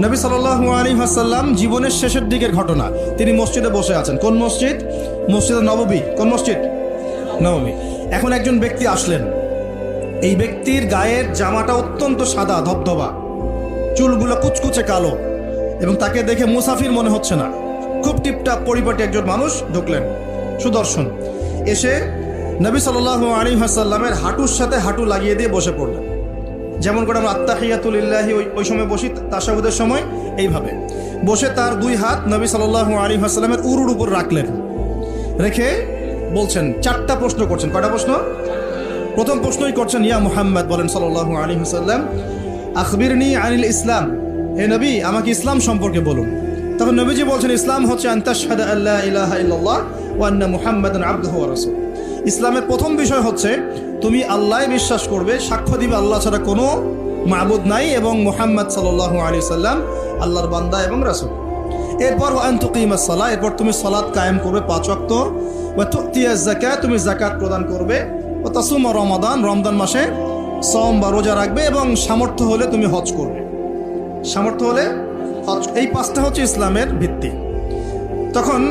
নবী সাল্লাল্লাহু আলাইহি ওয়াসাল্লাম জীবনের শেষের দিকের ঘটনা, তিনি মসজিদে বসে আছেন। কোন মসজিদ? মসজিদে নববী। কোন মসজিদ? নববী। এখন একজন ব্যক্তি আসলেন, এই ব্যক্তির গায়ের জামাটা অত্যন্ত সাদা ধবধবা, চুলগুলো কুচকুচে কালো, এবং তাকে দেখে মুসাফির মনে হচ্ছে না, খুব টিপটাপ পরিপাটি একজন মানুষ ঢুকলেন, সুদর্শন। এসে নবী সাল্লাল্লাহু আলাইহি ওয়াসাল্লামের হাঁটুর সাথে হাঁটু লাগিয়ে দিয়ে বসে পড়লেন, যেমন করে আমরা আত্তাহিয়াতু লিল্লাহি ওই সময় বসি তাশাহুদের সময়, এইভাবে বসে তার দুই হাত নবী সাল্লাল্লাহু আলাইহি ওয়াসাল্লামের উরুর উপর রাখলেন। রেখে বলছেন, চারটা প্রশ্ন করছেন। কয়টা প্রশ্ন? প্রথম প্রশ্নই করছেন, ইয়া মুহাম্মদ, বলেন সাল্লাল্লাহু আলাইহি ওয়াসাল্লাম, আখবিরনি আনিল ইসলাম, হে নবী আমাকে ইসলাম সম্পর্কে বলুন। তখন নবীজি বলছেন, ইসলাম হচ্ছে আন তাশহাদা আল্লা ইলাহা ইল্লাল্লাহ ওয়া আন্না মুহাম্মাদান আবদুহু ওয়া রাসূলুহু। ইসলামের প্রথম বিষয় হচ্ছে তুমি আল্লাহ বিশ্বাস করবে, সাক্ষ্য দিবে আল্লাহ ছাড়া কোনো মাবুদ নাই, এবং মুহাম্মদ সাল্লাল্লাহু আলাইহি ওয়াসাল্লাম আল্লাহর বান্দা এবং রাসূল। এরপর ওয়া আন তুকিমাস সালাহ, এরপর তুমি সালাত কায়েম করবে 5 ওয়াক্ত, ওয়া তুতিয়াজ যাকাত, তুমি যাকাত প্রদান করবে, ওয়া তাসুমা রমাদান, রমজান মাসে সওম বা রোজা রাখবে, এবং সামর্থ্য হলে তুমি হজ করবে, সামর্থ্য হলে হজ। এই 5টা হচ্ছে ইসলামের ভিত্তি। তখন